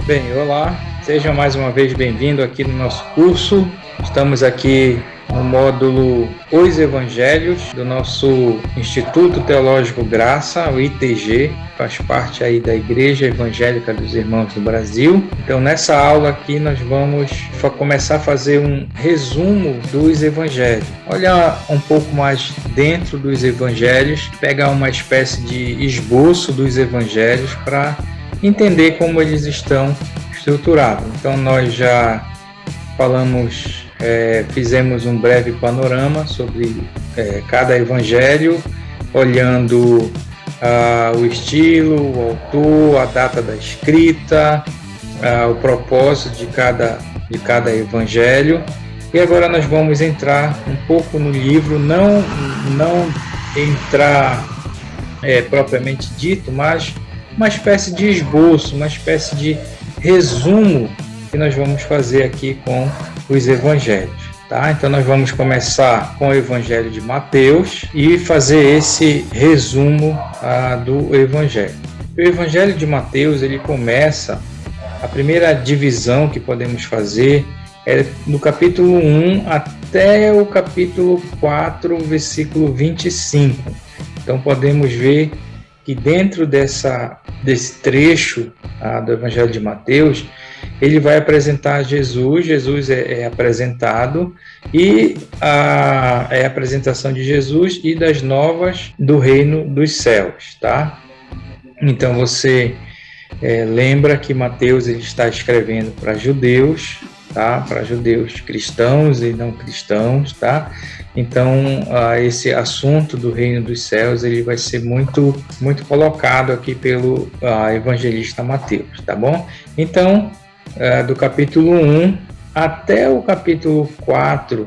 Bem, olá, sejam mais uma vez bem-vindos aqui no nosso curso. Estamos aqui no módulo Os Evangelhos do nosso Instituto Teológico Graça, o ITG, faz parte aí da Igreja Evangélica dos Irmãos do Brasil. Então, nessa aula aqui, nós vamos começar a fazer um resumo dos Evangelhos. Olhar um pouco mais dentro dos Evangelhos, pegar uma espécie de esboço dos Evangelhos para entender como eles estão estruturados. Então, nós já falamos, fizemos um breve panorama sobre cada evangelho, olhando o estilo, o autor, a data da escrita, o propósito de cada evangelho. E agora nós vamos entrar um pouco no livro, não entrar propriamente dito, mas uma espécie de esboço, uma espécie de resumo que nós vamos fazer aqui com os evangelhos, tá? Então nós vamos começar com o evangelho de Mateus e fazer esse resumo do evangelho. O evangelho de Mateus, ele começa, a primeira divisão que podemos fazer é no capítulo 1 até o capítulo 4, versículo 25. Então podemos ver que dentro desse trecho do Evangelho de Mateus, ele vai apresentar Jesus. Jesus é apresentado e é a apresentação de Jesus e das novas do reino dos céus, tá? Então você lembra que Mateus ele está escrevendo para judeus, tá? Para judeus cristãos e não cristãos, tá? Então, esse assunto do reino dos céus, ele vai ser muito, muito colocado aqui pelo evangelista Mateus, tá bom? Então, do capítulo 1 até o capítulo 4,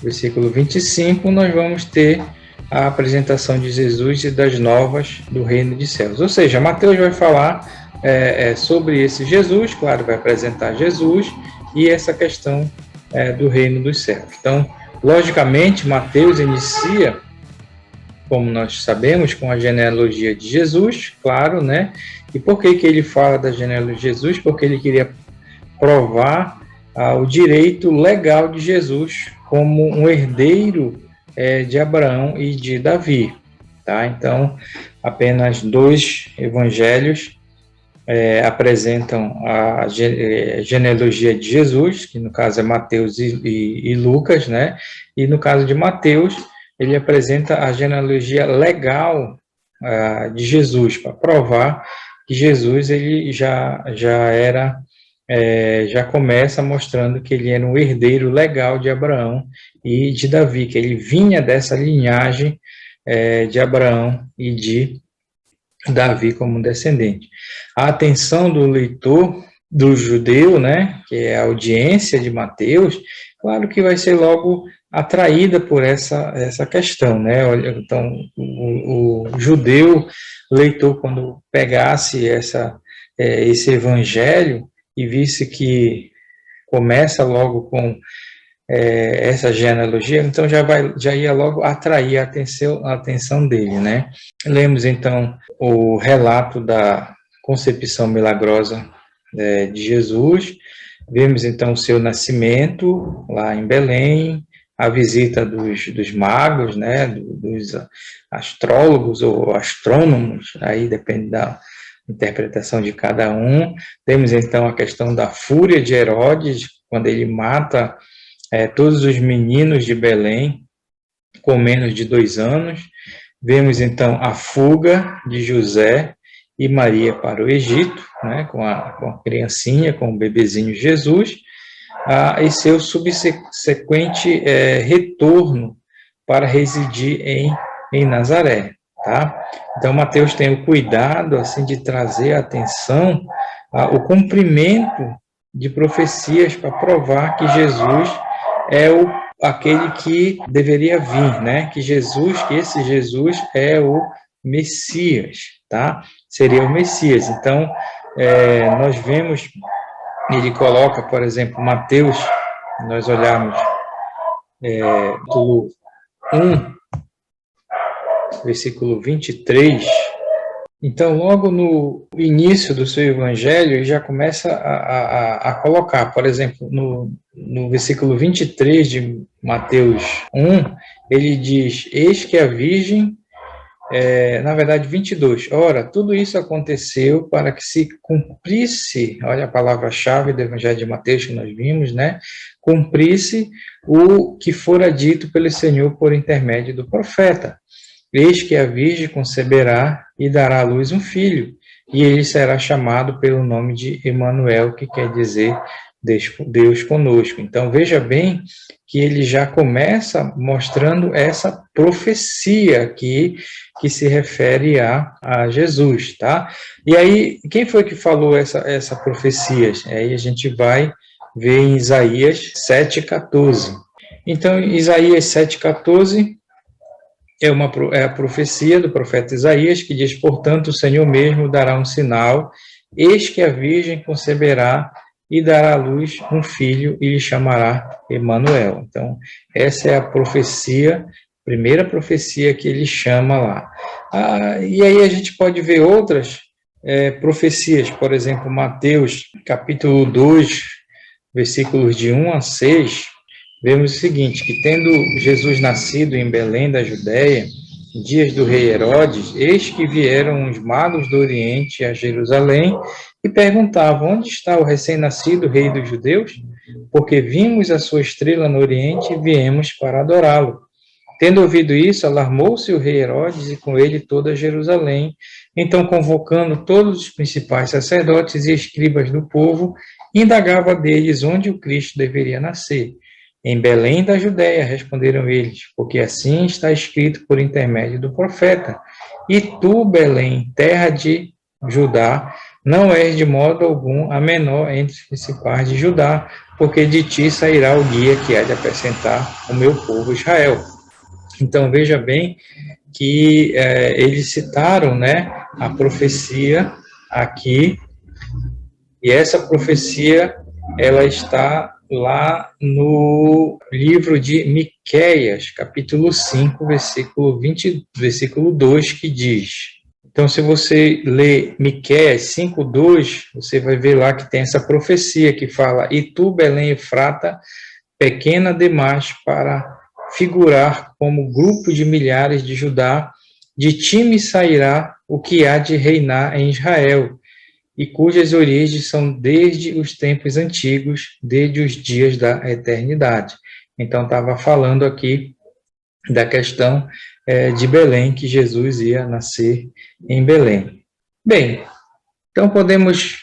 versículo 25, nós vamos ter a apresentação de Jesus e das novas do reino dos céus. Ou seja, Mateus vai falar sobre esse Jesus, claro, vai apresentar Jesus e essa questão do reino dos céus. Então, logicamente, Mateus inicia, como nós sabemos, com a genealogia de Jesus, claro, né? E por que ele fala da genealogia de Jesus? Porque ele queria provar o direito legal de Jesus como um herdeiro de Abraão e de Davi, tá? Então, apenas 2 evangelhos apresentam a genealogia de Jesus, que no caso é Mateus e Lucas, né? E no caso de Mateus, ele apresenta a genealogia legal de Jesus, para provar que Jesus ele já começa mostrando que ele era um herdeiro legal de Abraão e de Davi, que ele vinha dessa linhagem de Abraão e de Davi como descendente. A atenção do leitor, do judeu, né, que é a audiência de Mateus, claro que vai ser logo atraída por essa questão, né? Então, o judeu leitor, quando pegasse esse evangelho e visse que começa logo com essa genealogia, então já ia logo atrair a atenção dele, né? Lemos então o relato da concepção milagrosa de Jesus, vemos então o seu nascimento lá em Belém, a visita dos magos, né? Dos astrólogos ou astrônomos, aí depende da interpretação de cada um. Temos então a questão da fúria de Herodes, quando ele mata todos os meninos de Belém com menos de 2 anos. Vemos então a fuga de José e Maria para o Egito, né, com a criancinha, com o bebezinho Jesus, e seu subsequente retorno para residir em Nazaré, tá? Então Mateus tem o cuidado assim de trazer à atenção o cumprimento de profecias para provar que Jesus é aquele que deveria vir, né? Que esse Jesus é o Messias, tá? Seria o Messias. Então, nós vemos, ele coloca, por exemplo, Mateus, nós olharmos do 1, versículo 23, Então, logo no início do seu evangelho, ele já começa a colocar, por exemplo, no versículo 23 de Mateus 1, ele diz: Eis que a Virgem, na verdade 22, ora, tudo isso aconteceu para que se cumprisse, olha a palavra-chave do evangelho de Mateus que nós vimos, né? Cumprisse o que fora dito pelo Senhor por intermédio do profeta. Eis que a Virgem conceberá e dará à luz um filho, e ele será chamado pelo nome de Emanuel, que quer dizer Deus conosco. Então, veja bem que ele já começa mostrando essa profecia aqui, que se refere a Jesus, tá? E aí, quem foi que falou essa profecia? Aí a gente vai ver em Isaías 7,14. Então, em Isaías 7,14, é a profecia do profeta Isaías, que diz: portanto, o Senhor mesmo dará um sinal, eis que a Virgem conceberá e dará à luz um filho e lhe chamará Emanuel. Então, essa é a profecia, primeira profecia que ele chama lá. E aí a gente pode ver outras profecias, por exemplo, Mateus, capítulo 2, versículos de 1 a 6, vemos o seguinte, que tendo Jesus nascido em Belém da Judéia, em dias do rei Herodes, eis que vieram os magos do Oriente a Jerusalém e perguntavam: onde está o recém-nascido rei dos judeus? Porque vimos a sua estrela no Oriente e viemos para adorá-lo. Tendo ouvido isso, alarmou-se o rei Herodes e com ele toda Jerusalém. Então, convocando todos os principais sacerdotes e escribas do povo, indagava deles onde o Cristo deveria nascer. Em Belém da Judéia, responderam eles, porque assim está escrito por intermédio do profeta: e tu, Belém, terra de Judá, não és de modo algum a menor entre os principais de Judá, porque de ti sairá o guia que há de apresentar o meu povo Israel. Então, veja bem que eles citaram, né, a profecia aqui, e essa profecia ela está lá no livro de Miqueias, capítulo 5, versículo 2, que diz. Então, se você ler Miqueias 5:2, você vai ver lá que tem essa profecia que fala: e tu, Belém Efrata, pequena demais para figurar como grupo de milhares de Judá, de ti me sairá o que há de reinar em Israel, e cujas origens são desde os tempos antigos, desde os dias da eternidade. Então, estava falando aqui da questão de Belém, que Jesus ia nascer em Belém. Bem, então podemos...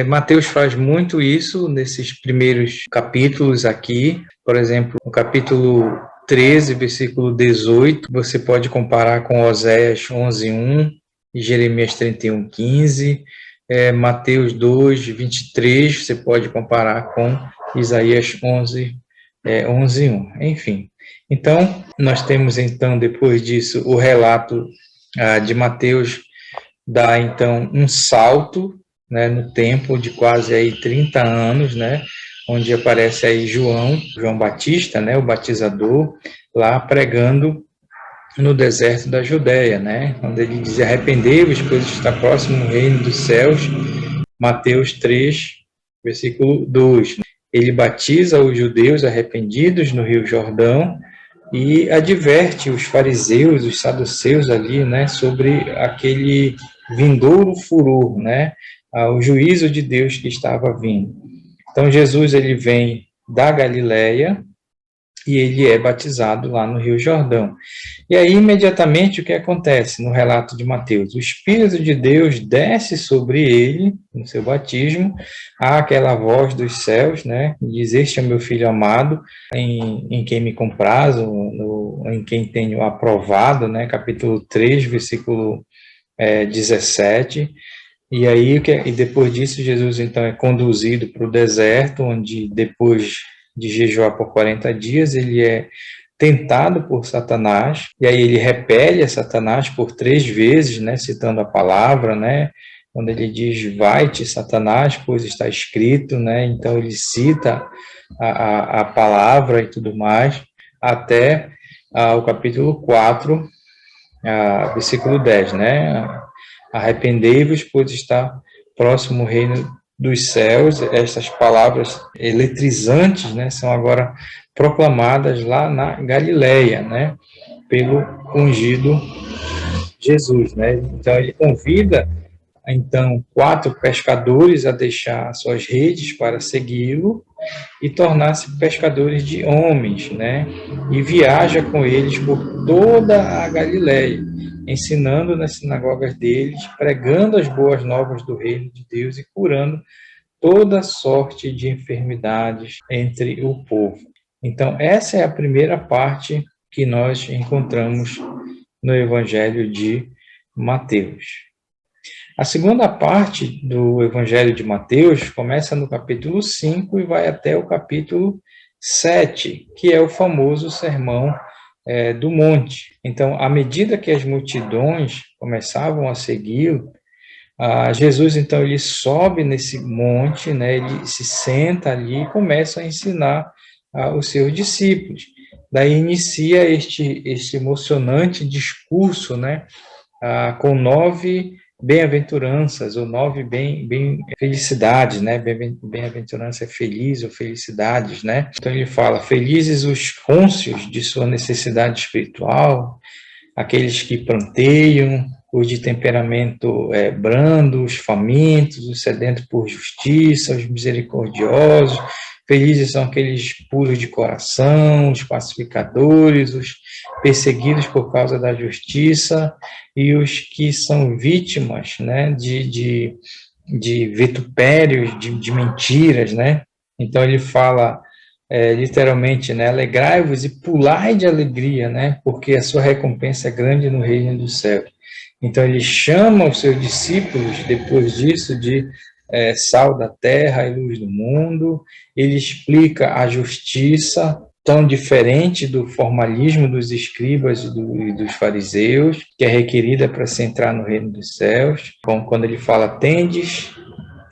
Mateus faz muito isso nesses primeiros capítulos aqui. Por exemplo, no capítulo 13, versículo 18, você pode comparar com Oséias 11:1 e Jeremias 31:15. Mateus 2, 23, você pode comparar com Isaías 11:1. Enfim, então, nós temos, então, depois disso, o relato de Mateus dá, então, um salto, né, no tempo de quase aí 30 anos, né, onde aparece aí João Batista, né, o batizador, lá pregando no deserto da Judéia, né, quando ele diz: arrependei-vos, pois está próximo o reino dos céus, Mateus 3, versículo 2. Ele batiza os judeus arrependidos no Rio Jordão e adverte os fariseus, os saduceus ali, né, sobre aquele vindouro furor, né, o juízo de Deus que estava vindo. Então, Jesus, ele vem da Galileia e ele é batizado lá no Rio Jordão. E aí, imediatamente, o que acontece no relato de Mateus? O Espírito de Deus desce sobre ele, no seu batismo, há aquela voz dos céus, né, que diz: este é meu filho amado, em quem me comprazo, em quem tenho aprovado, né, capítulo 3, versículo 17. E aí, e depois disso, Jesus, então, é conduzido para o deserto, onde, depois de jejuar por 40 dias, ele é tentado por Satanás, e aí ele repele a Satanás por 3 vezes, né, citando a palavra, né, quando ele diz: vai-te, Satanás, pois está escrito, né, então ele cita a palavra e tudo mais, até o capítulo 4, versículo 10, né, Arrependei-vos, pois está próximo o reino dos céus. Estas palavras eletrizantes, né, são agora proclamadas lá na Galileia, né, pelo ungido Jesus, né? Então ele convida então 4 pescadores a deixar suas redes para segui-lo e tornar-se pescadores de homens, né? E viaja com eles por toda a Galileia, ensinando nas sinagogas deles, pregando as boas novas do reino de Deus e curando toda sorte de enfermidades entre o povo. Então, essa é a primeira parte que nós encontramos no Evangelho de Mateus. A segunda parte do Evangelho de Mateus começa no capítulo 5 e vai até o capítulo 7, que é o famoso Sermão do Monte. Então, à medida que as multidões começavam a segui-lo, Jesus, então, ele sobe nesse monte, né, ele se senta ali e começa a ensinar os seus discípulos. Daí inicia este emocionante discurso, né, com 9 bem-aventuranças, ou 9 felicidades, né? Bem-aventurança é feliz ou felicidades, né? Então ele fala, felizes os cônscios de sua necessidade espiritual, aqueles que planteiam, os de temperamento brando, os famintos, os sedentos por justiça, os misericordiosos. Felizes são aqueles puros de coração, os pacificadores, os perseguidos por causa da justiça e os que são vítimas, né, de vitupérios, de mentiras, né? Então ele fala literalmente, né, alegrai-vos e pulai de alegria, né, porque a sua recompensa é grande no reino dos céus. Então ele chama os seus discípulos, depois disso, de sal da terra e luz do mundo. Ele explica a justiça tão diferente do formalismo dos escribas e dos fariseus, que é requerida para se entrar no reino dos céus. Como quando ele fala, tendes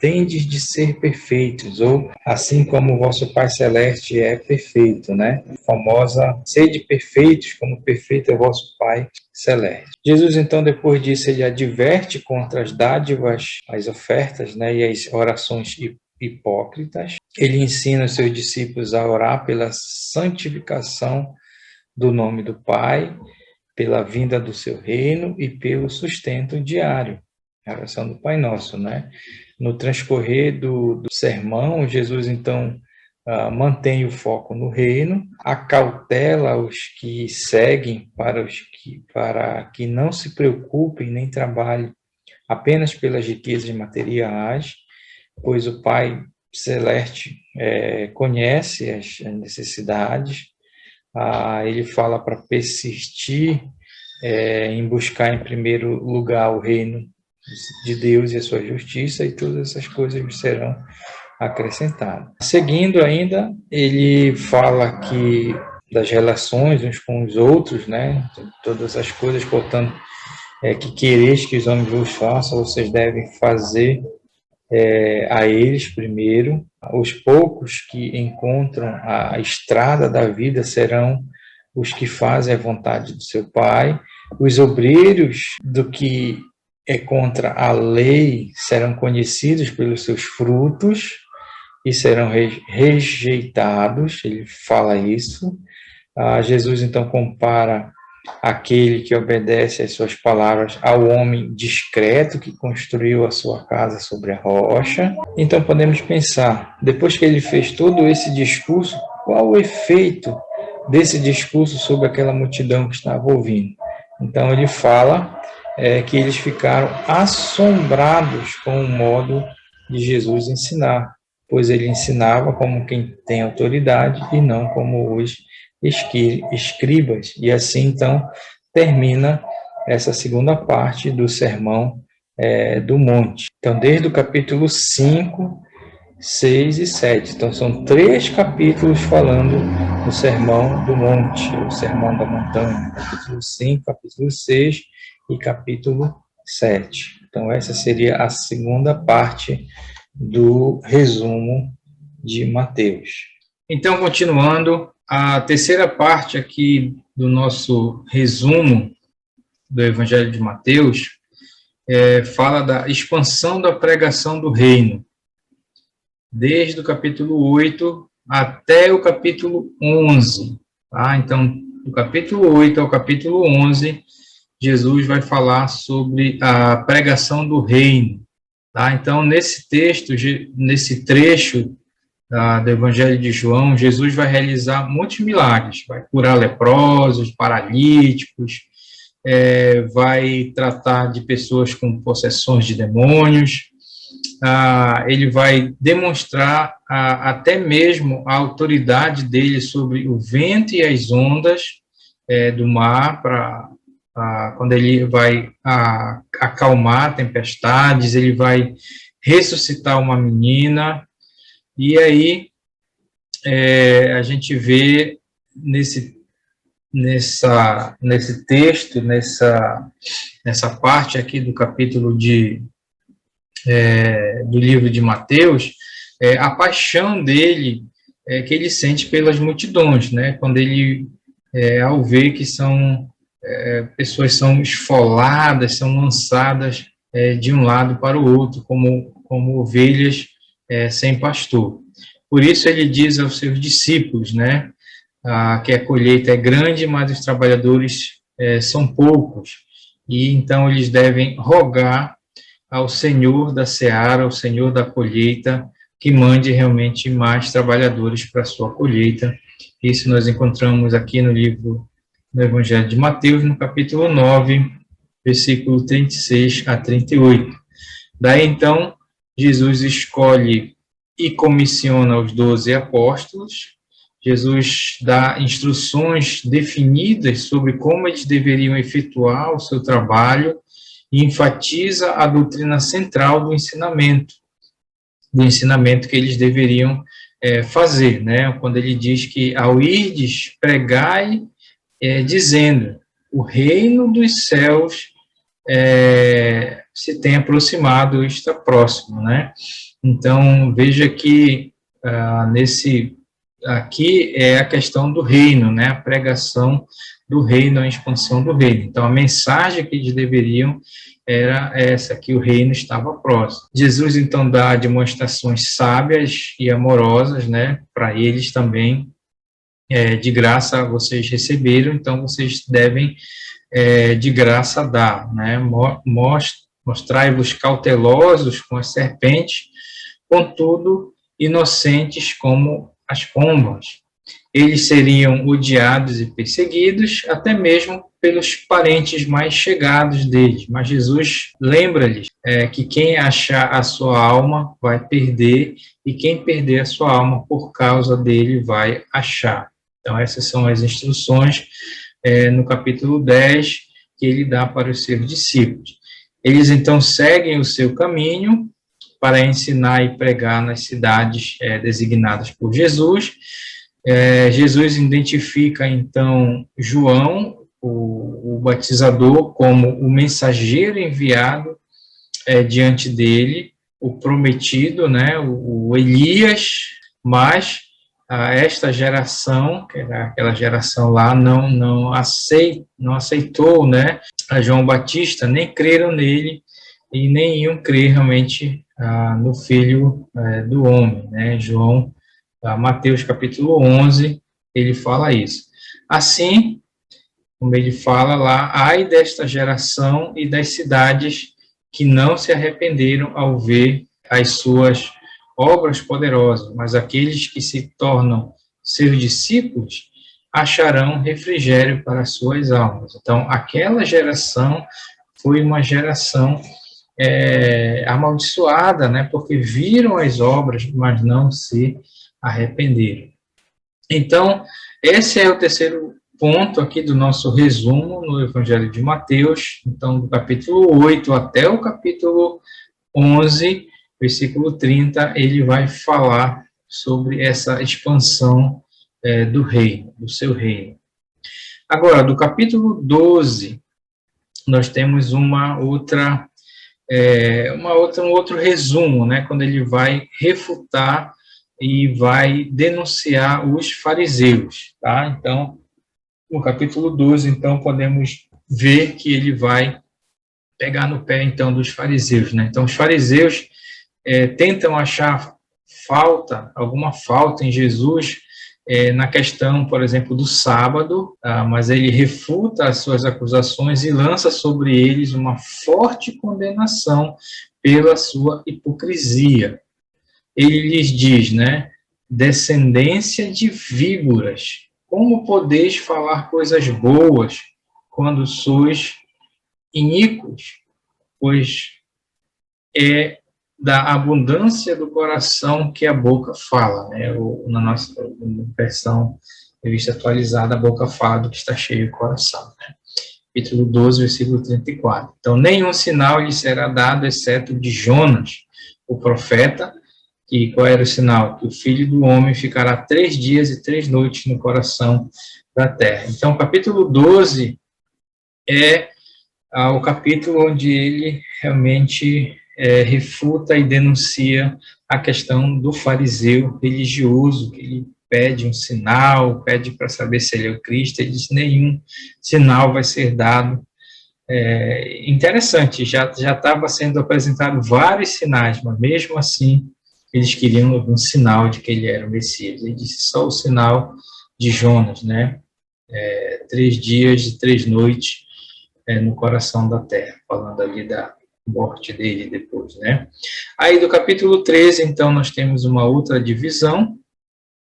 de ser perfeitos, ou assim como o vosso Pai Celeste é perfeito, né? A famosa, sede perfeitos, como perfeito é o vosso Pai Celeste. Jesus, então, depois disso, ele adverte contra as dádivas, as ofertas, né, e as orações hipócritas. Ele ensina os seus discípulos a orar pela santificação do nome do Pai, pela vinda do seu reino e pelo sustento diário. A oração do Pai Nosso, né? No transcorrer do sermão, Jesus, então, mantém o foco no reino, acautela os que seguem para que não se preocupem nem trabalhem apenas pelas riquezas materiais, pois o Pai Celeste conhece as necessidades. Ele fala para persistir em buscar em primeiro lugar o reino de Deus e a sua justiça, e todas essas coisas serão acrescentadas. Seguindo ainda, ele fala aqui das relações uns com os outros, né? Todas as coisas, portanto, que quereis que os homens vos façam, vocês devem fazer a eles primeiro. Os poucos que encontram a estrada da vida serão os que fazem a vontade do seu Pai. Os obreiros do que é contra a lei serão conhecidos pelos seus frutos e serão rejeitados. Ele fala isso. Jesus, então, compara aquele que obedece às suas palavras ao homem discreto que construiu a sua casa sobre a rocha. Então, podemos pensar, depois que ele fez todo esse discurso, qual o efeito desse discurso sobre aquela multidão que estava ouvindo? Então, ele fala que eles ficaram assombrados com o modo de Jesus ensinar, pois ele ensinava como quem tem autoridade e não como os escribas. E assim, então, termina essa segunda parte do Sermão do Monte. Então, desde o capítulo 5, 6 e 7. Então, são 3 capítulos falando do Sermão do Monte, o Sermão da Montanha. Capítulo 5, capítulo 6 e capítulo 7. Então, essa seria a segunda parte do resumo de Mateus. Então, continuando, a terceira parte aqui do nosso resumo do Evangelho de Mateus fala da expansão da pregação do reino, desde o capítulo 8 até o capítulo 11. Tá? Então, do capítulo 8 ao capítulo 11, Jesus vai falar sobre a pregação do reino. Tá? Então, nesse texto, nesse trecho do Evangelho de João, Jesus vai realizar muitos milagres, vai curar leprosos, paralíticos, vai tratar de pessoas com possessões de demônios, ele vai demonstrar até mesmo a autoridade dele sobre o vento e as ondas do mar, quando ele vai acalmar tempestades, ele vai ressuscitar uma menina, e aí a gente vê nesse texto, nessa parte aqui do capítulo do livro de Mateus, a paixão dele que ele sente pelas multidões, né? Quando ele, ao ver que pessoas são esfoladas, são lançadas de um lado para o outro, como ovelhas sem pastor. Por isso ele diz aos seus discípulos, né? Que a colheita é grande, mas os trabalhadores são poucos, e então eles devem rogar ao Senhor da seara, ao Senhor da colheita, que mande realmente mais trabalhadores para a sua colheita. Isso nós encontramos aqui no Evangelho de Mateus, no capítulo 9, versículo 36 a 38. Daí, então, Jesus escolhe e comissiona os 12 apóstolos. Jesus dá instruções definidas sobre como eles deveriam efetuar o seu trabalho e enfatiza a doutrina central do ensinamento que eles deveriam fazer, né? Quando ele diz que ao irdes, pregai, dizendo, o reino dos céus se tem aproximado, está próximo, né? Então, veja que aqui é a questão do reino, né? A pregação do reino, a expansão do reino. Então, a mensagem que eles deveriam era essa, que o reino estava próximo. Jesus, então, dá demonstrações sábias e amorosas, né? Para eles também, de graça vocês receberam, então vocês devem de graça dar, né? Mostrai-vos cautelosos com as serpentes, contudo, inocentes como as pombas. Eles seriam odiados e perseguidos, até mesmo pelos parentes mais chegados deles. Mas Jesus lembra-lhes que quem achar a sua alma vai perder, e quem perder a sua alma por causa dele vai achar. Então, essas são as instruções no capítulo 10 que ele dá para os seus discípulos. Eles, então, seguem o seu caminho para ensinar e pregar nas cidades designadas por Jesus. Jesus identifica, então, João, o batizador, como o mensageiro enviado diante dele, o prometido, né, o Elias, mas esta geração, que era aquela geração lá, não aceitou, né, a João Batista, nem creram nele, e nem iam crer realmente no Filho do Homem, né, Mateus capítulo 11, ele fala isso. Assim, como ele fala lá, ai desta geração e das cidades que não se arrependeram ao ver as suas obras poderosas, mas aqueles que se tornam seus discípulos acharão refrigério para as suas almas. Então, aquela geração foi uma geração amaldiçoada, né, porque viram as obras, mas não se arrependeram. Então, esse é o terceiro ponto aqui do nosso resumo no Evangelho de Mateus. Então, do capítulo 8 até o capítulo 11, versículo 30, ele vai falar sobre essa expansão do reino, do seu reino. Agora, do capítulo 12, nós temos um outro resumo, né, quando ele vai refutar e vai denunciar os fariseus, tá? Então, no capítulo 12, então, podemos ver que ele vai pegar no pé, então, dos fariseus, né? Então, os fariseus tentam achar alguma falta em Jesus na questão, por exemplo, do sábado, mas ele refuta as suas acusações e lança sobre eles uma forte condenação pela sua hipocrisia. Ele lhes diz, né, descendência de víboras, como podeis falar coisas boas quando sois iníquos? Pois é da abundância do coração que a boca fala, né? Na nossa versão revista atualizada, a boca fala do que está cheio o coração, né? Capítulo 12, versículo 34. Então, nenhum sinal lhe será dado, exceto de Jonas, o profeta. E qual era o sinal? Que o Filho do Homem ficará 3 dias e 3 noites no coração da terra. Então, o capítulo 12 é o capítulo onde ele realmente refuta e denuncia a questão do fariseu religioso, que ele pede um sinal, pede para saber se ele é o Cristo, ele diz, nenhum sinal vai ser dado. Interessante, já estava sendo apresentado vários sinais, mas mesmo assim, eles queriam um sinal de que ele era o Messias. Ele disse só o sinal de Jonas, né? 3 dias e 3 noites no coração da terra, falando ali da morte dele depois, né? Aí do capítulo 13, então, nós temos uma outra divisão,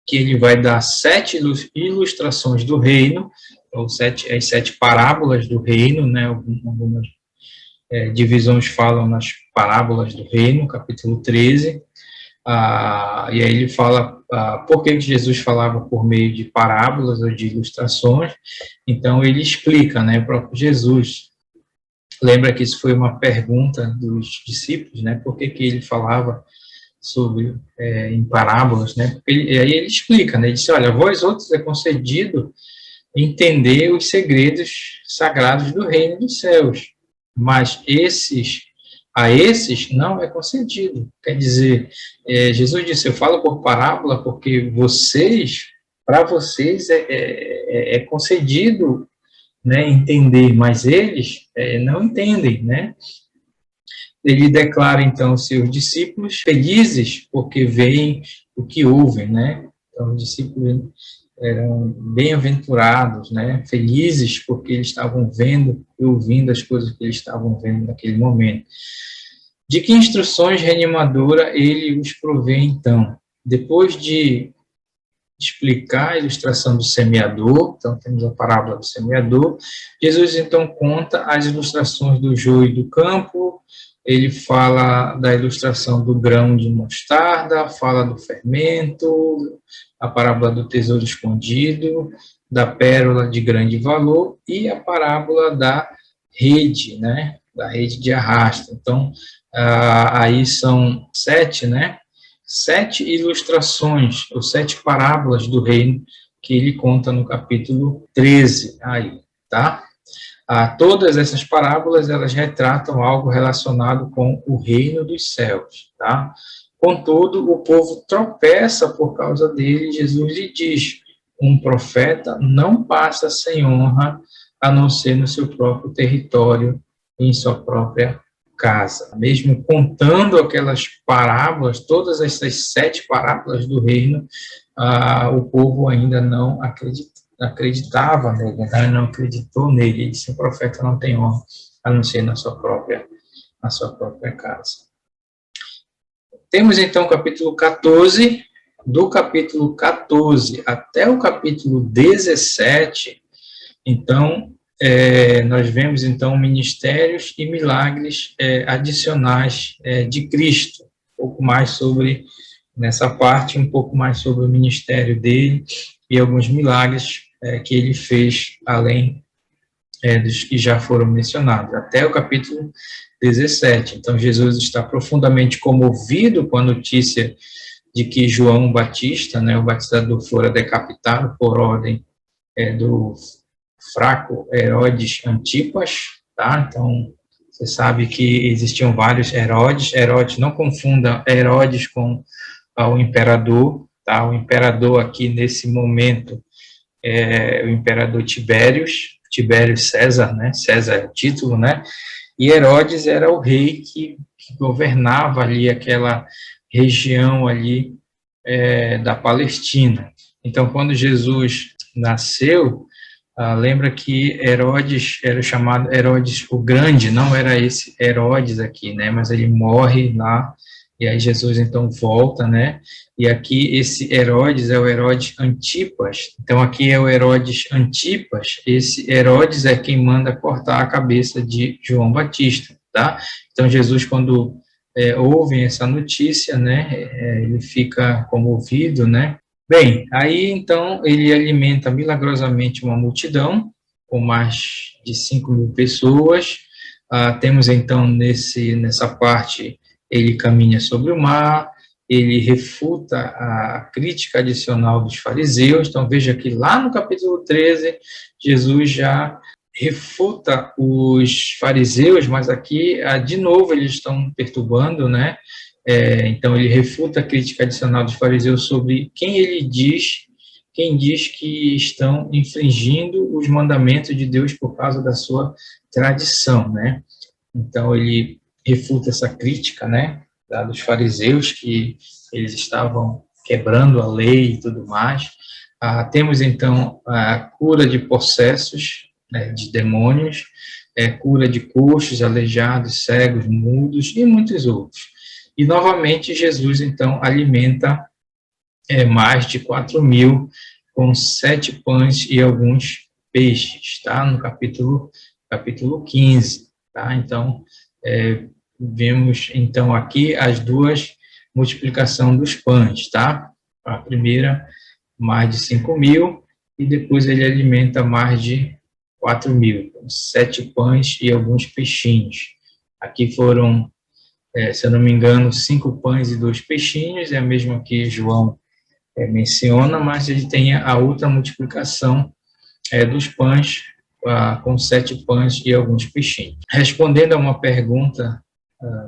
que ele vai dar 7 ilustrações do reino, ou as 7 parábolas do reino, né? Algumas divisões falam nas parábolas do reino, capítulo 13, e aí ele fala por que Jesus falava por meio de parábolas ou de ilustrações. Então ele explica, né, o próprio Jesus. Lembra que isso foi uma pergunta dos discípulos, né, por que ele falava sobre em parábolas, né, e aí ele explica, né, ele disse, olha, a vós outros é concedido entender os segredos sagrados do reino dos céus, mas a esses não é concedido. Quer dizer, Jesus disse, eu falo por parábola porque para vocês é concedido, né, entender, mas eles não entendem, né? Ele declara, então, aos seus discípulos felizes porque veem o que ouvem, né? Então, os discípulos eram bem-aventurados, né? Felizes porque eles estavam vendo e ouvindo as coisas que eles estavam vendo naquele momento. De que instruções reanimadora ele os provê, então? Depois de explicar a ilustração do semeador, então temos a parábola do semeador, Jesus então conta as ilustrações do joio e do campo, ele fala da ilustração do grão de mostarda, fala do fermento, a parábola do tesouro escondido, da pérola de grande valor e a parábola da rede, né? Da rede de arrasto. Então, aí são 7, né? 7 ilustrações, ou 7 parábolas do reino que ele conta no capítulo 13, aí, tá? Todas essas parábolas, elas retratam algo relacionado com o reino dos céus, tá? Contudo, o povo tropeça por causa dele, Jesus lhe diz, um profeta não passa sem honra, a não ser no seu próprio território, em sua própria casa. Mesmo contando aquelas parábolas, todas essas 7 parábolas do reino, o povo ainda não acreditava nele, não acreditou nele. Ele disse, o profeta não tem honra, a não ser na sua própria casa. Temos então o capítulo 14, do capítulo 14 até o capítulo 17, então, nós vemos, então, ministérios e milagres adicionais de Cristo. Um pouco mais sobre, nessa parte, um pouco mais sobre o ministério dele e alguns milagres que ele fez, além dos que já foram mencionados, até o capítulo 17. Então, Jesus está profundamente comovido com a notícia de que João Batista, né, o batizador, fora decapitado por ordem do fraco Herodes Antipas, tá? Então, você sabe que existiam vários Herodes. Herodes, não confunda Herodes com o imperador, tá? O imperador aqui, nesse momento, é o imperador Tibério César, né? César é o título, né? E Herodes era o rei que governava ali aquela região ali da Palestina. Então, quando Jesus nasceu, lembra que Herodes era chamado Herodes o Grande, não era esse Herodes aqui, né? Mas ele morre lá, e aí Jesus então volta, né? E aqui esse Herodes é o Herodes Antipas. Então aqui é o Herodes Antipas, esse Herodes é quem manda cortar a cabeça de João Batista, tá? Então Jesus, quando ouve essa notícia, né? Ele fica comovido, né? Bem, aí então ele alimenta milagrosamente uma multidão, com mais de 5.000 pessoas. Temos então nessa parte, ele caminha sobre o mar, ele refuta a crítica adicional dos fariseus. Então veja que lá no capítulo 13, Jesus já refuta os fariseus, mas aqui, de novo, eles estão perturbando, né? Então ele refuta a crítica adicional dos fariseus sobre quem diz que estão infringindo os mandamentos de Deus por causa da sua tradição, né? Então ele refuta essa crítica, né, dos fariseus, que eles estavam quebrando a lei e tudo mais. Temos então a cura de possessos, né, de demônios, cura de coxos, aleijados, cegos, mudos e muitos outros. E, novamente, Jesus, então, alimenta mais de 4.000 com 7 pães e alguns peixes, tá? No capítulo 15, tá? Então, vemos, então, aqui as duas multiplicação dos pães, tá? A primeira, mais de 5.000, e depois ele alimenta mais de 4.000, com 7 pães e alguns peixinhos. Aqui foram, se eu não me engano, 5 pães e 2 peixinhos, é a mesma que João menciona, mas ele tem a outra multiplicação dos pães, com 7 pães e alguns peixinhos. Respondendo a uma pergunta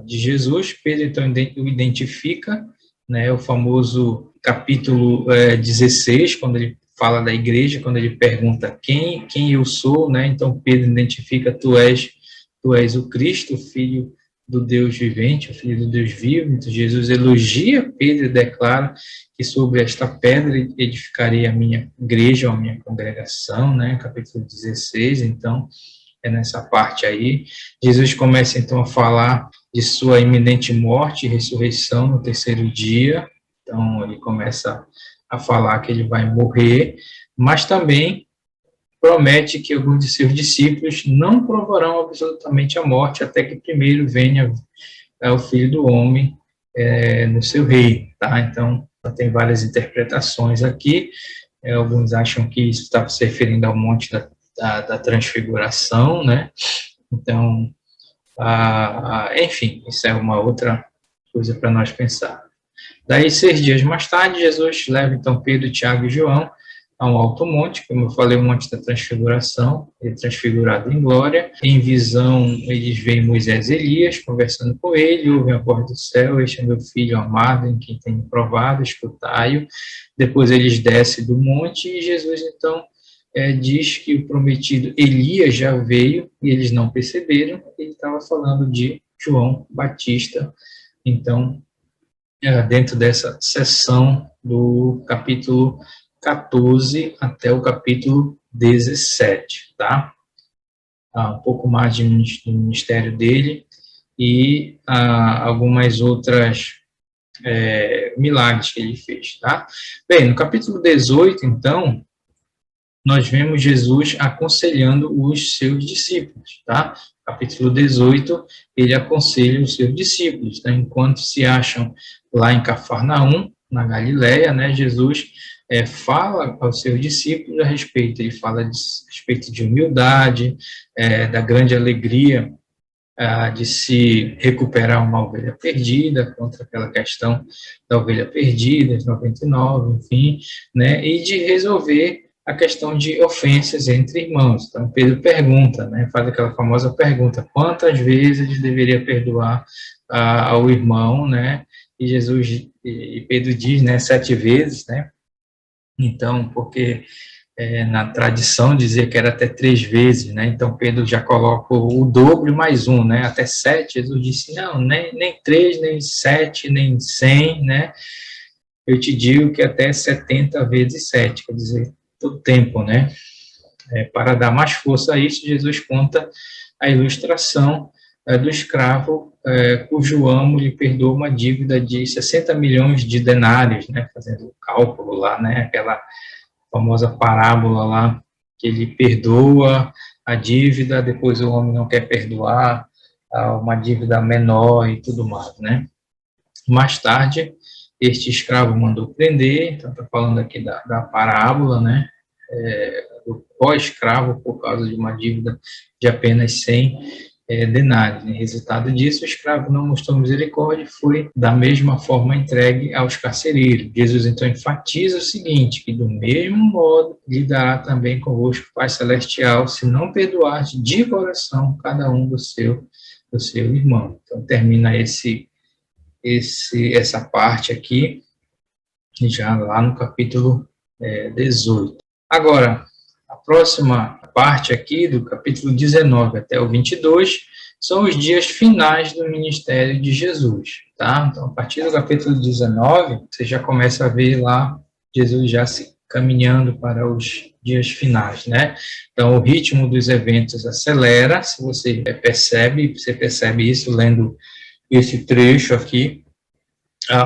de Jesus, Pedro então o identifica, né, o famoso capítulo 16, quando ele fala da igreja, quando ele pergunta quem eu sou, né, então Pedro identifica, tu és o Cristo, o Filho do Deus vivente, o Filho do Deus vivo. Então Jesus elogia Pedro e declara que sobre esta pedra edificarei a minha igreja, a minha congregação, né, capítulo 16, então é nessa parte aí. Jesus começa então a falar de sua iminente morte e ressurreição no terceiro dia, então ele começa a falar que ele vai morrer, mas também promete que alguns de seus discípulos não provarão absolutamente a morte até que primeiro venha o Filho do Homem no seu reino, tá? Então, tem várias interpretações aqui. Alguns acham que isso está se referindo ao monte da transfiguração, né? Então, enfim, isso é uma outra coisa para nós pensar. Daí, 6 dias mais tarde, Jesus leva então Pedro, Tiago e João a um alto monte, como eu falei, o monte da transfiguração, ele é transfigurado em glória. Em visão, eles veem Moisés e Elias conversando com ele, ouvem a voz do céu: este é meu filho amado, em quem tenho provado, escutai-o. Depois eles descem do monte e Jesus, então, diz que o prometido Elias já veio e eles não perceberam. Ele estava falando de João Batista. Então, dentro dessa sessão do capítulo 14 até o capítulo 17, tá? Um pouco mais do ministério dele e algumas outras milagres que ele fez, tá? Bem, no capítulo 18, então, nós vemos Jesus aconselhando os seus discípulos, tá? Capítulo 18, ele aconselha os seus discípulos, tá? Enquanto se acham lá em Cafarnaum, na Galileia, né? Jesus fala aos seus discípulos a respeito, ele fala a respeito de humildade, da grande alegria de se recuperar uma ovelha perdida, contra aquela questão da ovelha perdida, as 99, enfim, né? E de resolver a questão de ofensas entre irmãos. Então, Pedro pergunta, né, faz aquela famosa pergunta: quantas vezes deveria perdoar ao irmão, né? E Pedro diz, né, 7 vezes, né? Então, porque na tradição dizia que era até 3 vezes, né? Então Pedro já coloca o dobro mais um, né? Até 7. Jesus disse, não, nem 3, nem 7, nem 100, né? Eu te digo que até 70 vezes 7, quer dizer, todo tempo, né? Para dar mais força a isso, Jesus conta a ilustração do escravo cujo amo lhe perdoa uma dívida de 60 milhões de denários, né? Fazendo o cálculo lá, né? Aquela famosa parábola lá, que ele perdoa a dívida, depois o homem não quer perdoar uma dívida menor e tudo mais, né? Mais tarde, este escravo mandou prender, então está falando aqui da parábola, né? Do pós-escravo por causa de uma dívida de apenas 100 denários. Em resultado disso, o escravo não mostrou misericórdia e foi, da mesma forma, entregue aos carcereiros. Jesus, então, enfatiza o seguinte, que do mesmo modo lidará também convosco o Pai Celestial, se não perdoar de coração cada um do seu irmão. Então, termina essa parte aqui, já lá no capítulo 18. Agora, a próxima parte aqui, do capítulo 19 até o 22, são os dias finais do ministério de Jesus, tá? Então, a partir do capítulo 19, você já começa a ver lá Jesus já se caminhando para os dias finais, né? Então, o ritmo dos eventos acelera, se você percebe isso lendo esse trecho aqui,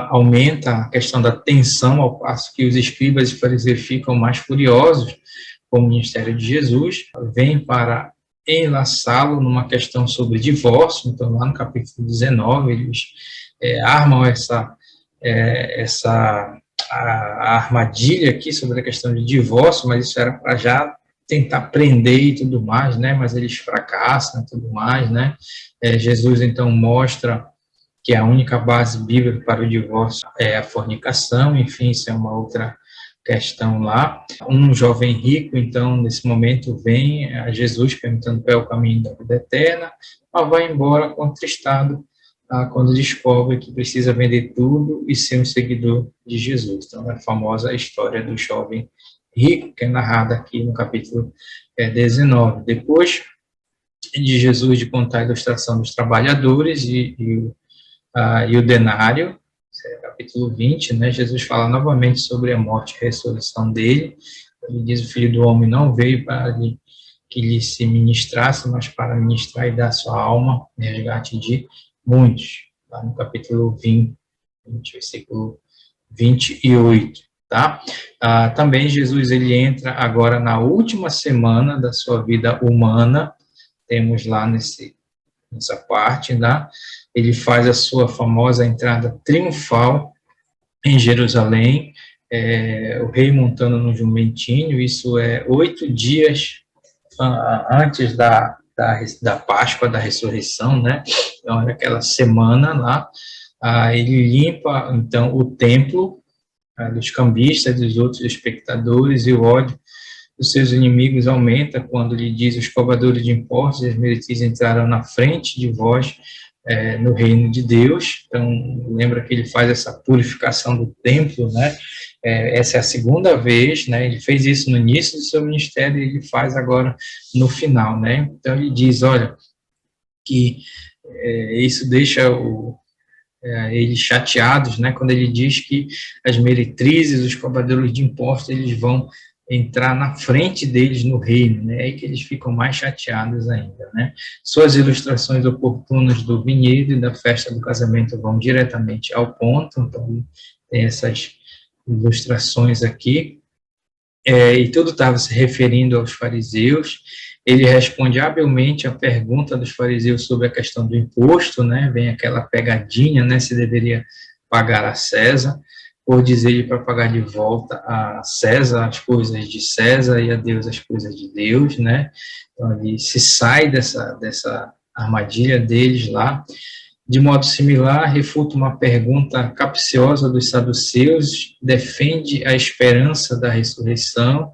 aumenta a questão da tensão, ao passo que os escribas e fariseus ficam mais furiosos com o ministério de Jesus, vem para enlaçá-lo numa questão sobre divórcio. Então, lá no capítulo 19, eles armam essa armadilha aqui sobre a questão de divórcio, mas isso era para já tentar prender e tudo mais, né? Mas eles fracassam e tudo mais, né? Jesus, então, mostra que a única base bíblica para o divórcio é a fornicação, enfim, isso é uma outra questão lá. Um jovem rico, então, nesse momento, vem a Jesus perguntando qual é o caminho da vida eterna, mas vai embora contristado quando descobre que precisa vender tudo e ser um seguidor de Jesus. Então, é a famosa história do jovem rico, que é narrada aqui no capítulo 19. Depois de Jesus de contar a ilustração dos trabalhadores e o denário, capítulo 20, né, Jesus fala novamente sobre a morte e a ressurreição dele. Ele diz: o Filho do Homem não veio para que lhe se ministrasse, mas para ministrar e dar sua alma em resgate de muitos. Lá no capítulo 20, versículo 28. Tá? Também Jesus ele entra agora na última semana da sua vida humana, temos lá nessa parte, né? Ele faz a sua famosa entrada triunfal em Jerusalém, o rei montando no jumentinho. Isso é 8 dias antes da Páscoa, da ressurreição, né? Então, era aquela semana lá. Ele limpa, então, o templo dos cambistas, dos outros espectadores, e o ódio dos seus inimigos aumenta quando lhe diz: os cobradores de impostos e as meretrizes entraram na frente de vós no reino de Deus. Então, lembra que ele faz essa purificação do templo, né? Essa é a segunda vez, né? Ele fez isso no início do seu ministério e ele faz agora no final, né? Então, ele diz, olha, que isso deixa eles chateados, né? Quando ele diz que as meretrizes, os cobradores de impostos, eles vão entrar na frente deles no reino, né? Aí que eles ficam mais chateados ainda, né? Suas ilustrações oportunas do vinhedo e da festa do casamento vão diretamente ao ponto. Então, tem essas ilustrações aqui, e tudo estava se referindo aos fariseus. Ele responde habilmente a pergunta dos fariseus sobre a questão do imposto, né? Vem aquela pegadinha, né? Se deveria pagar a César, por dizer-lhe para pagar de volta a César as coisas de César e a Deus as coisas de Deus, né? Então, ele se sai dessa armadilha deles lá. De modo similar, refuta uma pergunta capciosa dos saduceus, defende a esperança da ressurreição.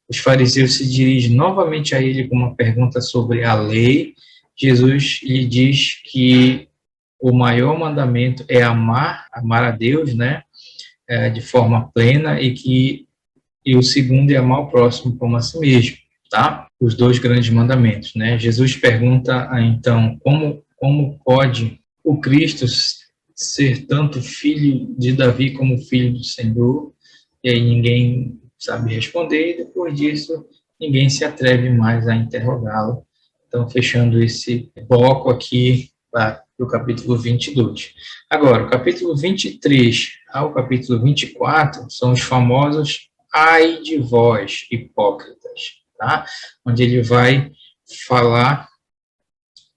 Os fariseus se dirigem novamente a ele com uma pergunta sobre a lei. Jesus lhe diz que o maior mandamento é amar a Deus, né? De forma plena, e que e o segundo é amar o próximo como a si mesmo, tá? Os dois grandes mandamentos, né? Jesus pergunta, então, como pode o Cristo ser tanto filho de Davi como filho do Senhor? E aí ninguém sabe responder, e depois disso ninguém se atreve mais a interrogá-lo. Então, fechando esse bloco aqui do capítulo 22. Agora, o capítulo 23 ao capítulo 24 são os famosos ai de vós, hipócritas, tá? Onde ele vai falar,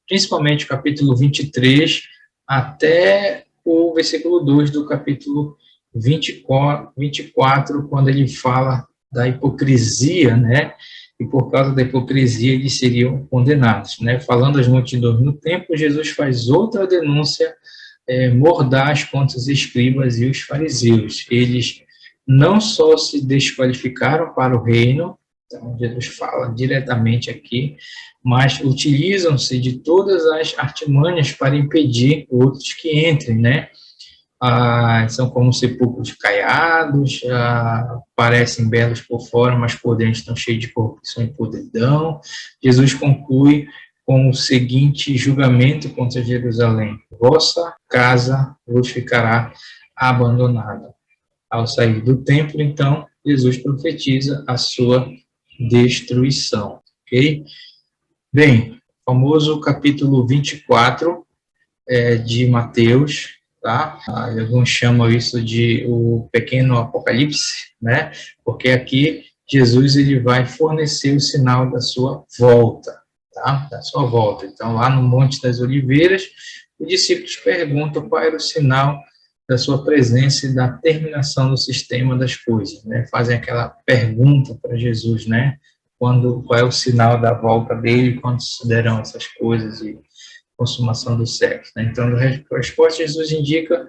principalmente o capítulo 23 até o versículo 2 do capítulo 24, quando ele fala da hipocrisia, né? E por causa da hipocrisia eles seriam condenados, né? Falando às multidões no templo, Jesus faz outra denúncia mordaz contra os escribas e os fariseus. Eles não só se desqualificaram para o reino, então Jesus fala diretamente aqui, mas utilizam-se de todas as artimanhas para impedir outros que entrem, né? São como sepulcros caiados, parecem belos por fora, mas por dentro estão cheios de corrupção e podridão. Jesus conclui com o seguinte julgamento contra Jerusalém: vossa casa vos ficará abandonada. Ao sair do templo, então, Jesus profetiza a sua destruição. Ok? Bem, famoso capítulo 24 de Mateus, tá? Alguns chamam isso de o pequeno Apocalipse, né? Porque aqui Jesus ele vai fornecer o sinal da sua volta, tá? Da sua volta. Então, lá no Monte das Oliveiras, os discípulos perguntam qual era o sinal da sua presença e da terminação do sistema das coisas, né? Fazem aquela pergunta para Jesus, né? Qual é o sinal da volta dele, quando se derão essas coisas e consumação do sexo, né? Então, a resposta, Jesus indica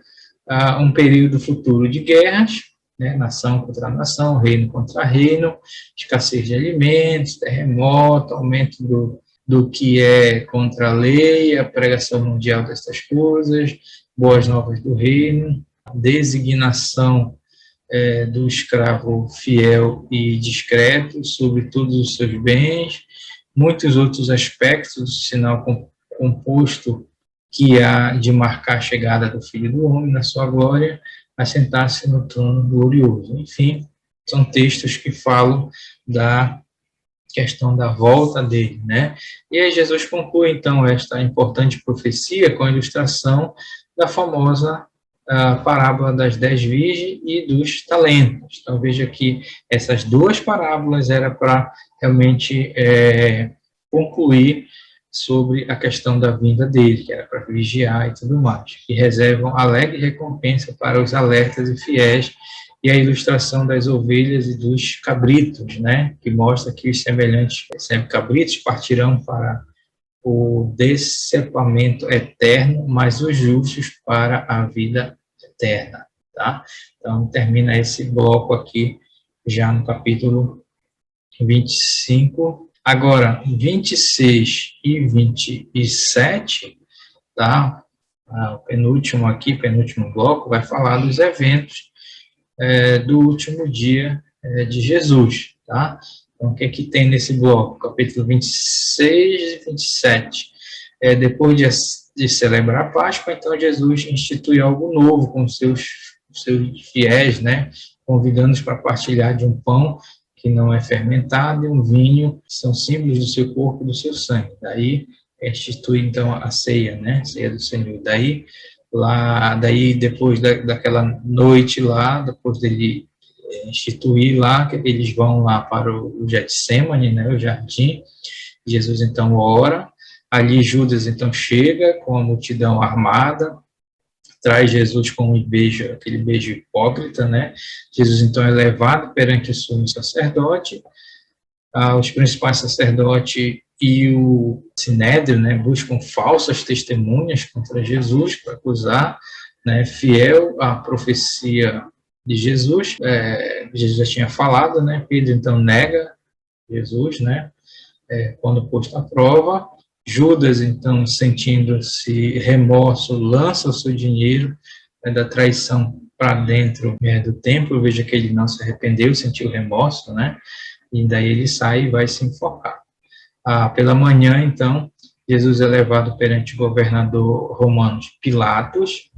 um período futuro de guerras, né? Nação contra nação, reino contra reino, escassez de alimentos, terremoto, aumento do que é contra a lei, a pregação mundial destas coisas, boas novas do reino, designação do escravo fiel e discreto sobre todos os seus bens, muitos outros aspectos do sinal composto que há de marcar a chegada do Filho do Homem na sua glória, a sentar-se no trono glorioso. Enfim, são textos que falam da questão da volta dele, né? E aí Jesus conclui, então, esta importante profecia com a ilustração da famosa parábola das 10 virgens e dos talentos. Então, veja que essas duas parábolas era para realmente concluir sobre a questão da vinda dele, que era para vigiar e tudo mais, que reservam alegre recompensa para os alertas e fiéis, e a ilustração das ovelhas e dos cabritos, né, que mostra que os semelhantes sempre cabritos partirão para o decepamento eterno, mas os justos para a vida eterna, tá? Então, termina esse bloco aqui, já no capítulo 25. Agora, 26 e 27, tá? O penúltimo aqui, penúltimo bloco, vai falar dos eventos do último dia de Jesus, tá? Então, o que é que tem nesse bloco? Capítulo 26 e 27. Depois de celebrar a Páscoa, então Jesus institui algo novo com seus fiéis, né? Convidando-os para partilhar de um pão que não é fermentado e um vinho, que são símbolos do seu corpo e do seu sangue. Daí institui então a ceia, né? A ceia do Senhor. Daí depois daquela noite lá, depois dele instituir lá, eles vão lá para o Getsemane, né? O jardim. Jesus então ora. Ali Judas então chega com a multidão armada, traz Jesus com aquele beijo hipócrita, né? Jesus então é levado perante o sumo sacerdote, os principais sacerdotes e o sinédrio, né, buscam falsas testemunhas contra Jesus para acusar, né, fiel à profecia de Jesus. Jesus já tinha falado, né? Pedro então nega Jesus, né? Quando posto à prova. Judas, então, sentindo-se remorso, lança o seu dinheiro da traição para dentro do templo, veja que ele não se arrependeu, sentiu remorso, né? E daí ele sai e vai se enforcar. Pela manhã, então, Jesus é levado perante o governador romano Pilatos,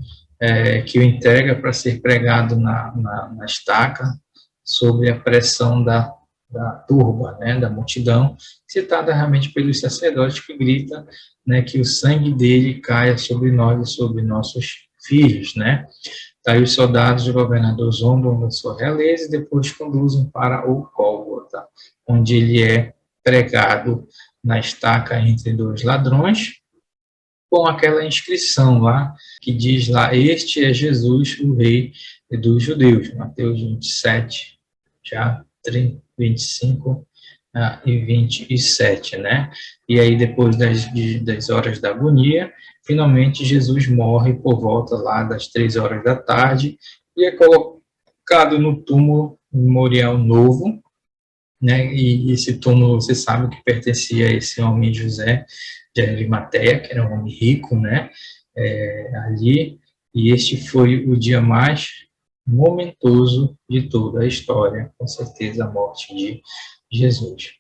que o entrega para ser pregado na estaca, sob a pressão da turba, né, da multidão, citada realmente pelos sacerdotes, que grita, né, que o sangue dele caia sobre nós e sobre nossos filhos, né? Daí os soldados do governador zombam da sua realeza e depois conduzem para o Gólgota, onde ele é pregado na estaca entre dois ladrões, com aquela inscrição lá, que diz lá, este é Jesus, o rei dos judeus, Mateus 27, já 25 e 27, né? E aí, depois das horas da agonia, finalmente Jesus morre por volta lá das 3 horas da tarde e é colocado no túmulo memorial novo, né? E esse túmulo, você sabe que pertencia a esse homem José de Arimateia, que era um homem rico, né? Ali, e este foi o dia mais momentoso de toda a história, com certeza, a morte de Jesus.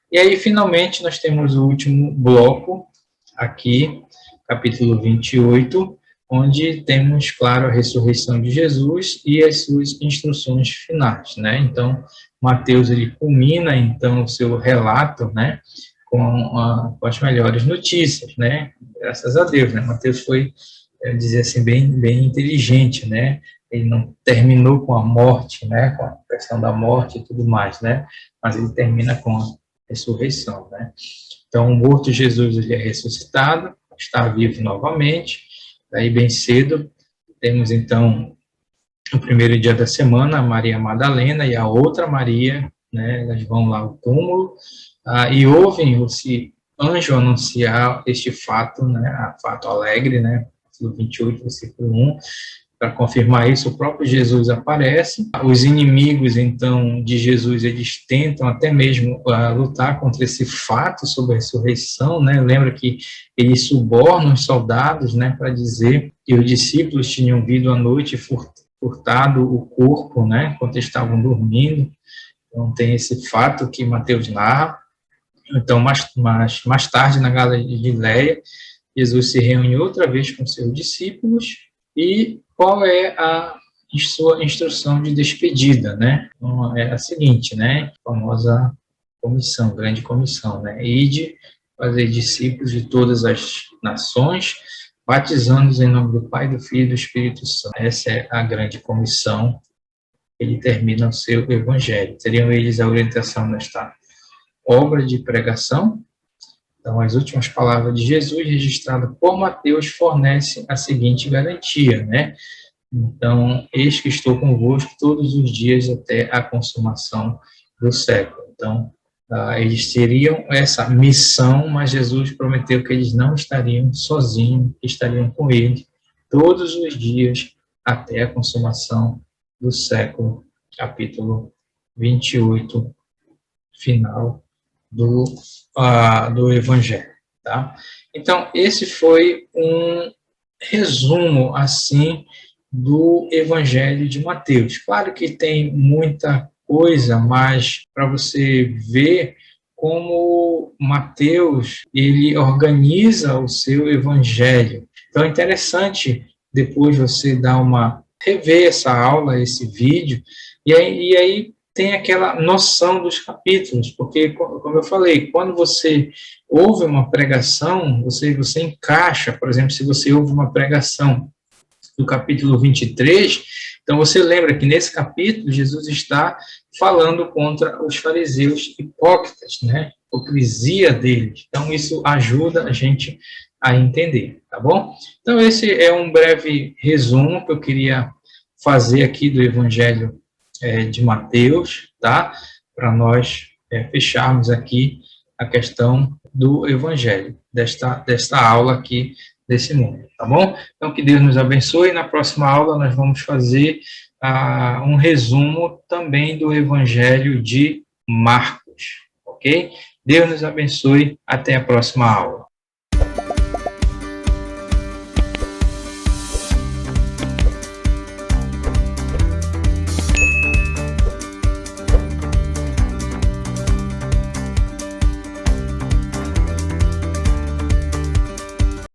E aí, finalmente, nós temos o último bloco, aqui, capítulo 28, onde temos, claro, a ressurreição de Jesus e as suas instruções finais, né? Então, Mateus, ele culmina, então, o seu relato, né, com as melhores notícias, né? Graças a Deus, né? Mateus foi, dizer assim, bem inteligente, né? Ele não terminou com a morte, né? Com a questão da morte e tudo mais, né? Mas ele termina com a ressurreição, né? Então, o morto Jesus, ele é ressuscitado, está vivo novamente. Daí, bem cedo, temos, então, o primeiro dia da semana, a Maria Madalena e a outra Maria, né? Elas vão lá ao túmulo e ouvem esse anjo anunciar este fato, né? Fato alegre, né? Capítulo 28, versículo 1. Para confirmar isso, o próprio Jesus aparece. Os inimigos, então, de Jesus, eles tentam até mesmo lutar contra esse fato sobre a ressurreição, né? Lembra que eles subornam os soldados, né, para dizer que os discípulos tinham vindo à noite e furtado o corpo, né, enquanto estavam dormindo. Então, tem esse fato que Mateus narra. Então, mais tarde, na Galileia, Jesus se reúne outra vez com seus discípulos e qual é a sua instrução de despedida, né? Então, é a seguinte, né? A famosa comissão, grande comissão, né? Ide, fazer discípulos de todas as nações, batizando-os em nome do Pai, do Filho e do Espírito Santo. Essa é a grande comissão. Ele termina o seu evangelho. Teriam eles a orientação nesta obra de pregação. Então, as últimas palavras de Jesus, registradas por Mateus, fornecem a seguinte garantia, né? Então, eis que estou convosco todos os dias até a consumação do século. Então, eles teriam essa missão, mas Jesus prometeu que eles não estariam sozinhos, estariam com ele todos os dias até a consumação do século, capítulo 28, final do Evangelho, tá? Então, esse foi um resumo, assim, do Evangelho de Mateus. Claro que tem muita coisa, mas para você ver como Mateus, ele organiza o seu Evangelho. Então, é interessante depois você rever essa aula, esse vídeo, e aí tem aquela noção dos capítulos, porque, como eu falei, quando você ouve uma pregação, você encaixa, por exemplo, se você ouve uma pregação do capítulo 23, então você lembra que nesse capítulo Jesus está falando contra os fariseus hipócritas, né? A hipocrisia deles. Então isso ajuda a gente a entender, tá bom? Então esse é um breve resumo que eu queria fazer aqui do Evangelho de Mateus, tá? Para nós fecharmos aqui a questão do Evangelho, desta aula aqui desse mundo, tá bom? Então, que Deus nos abençoe. Na próxima aula, nós vamos fazer um resumo também do Evangelho de Marcos, ok? Deus nos abençoe. Até a próxima aula.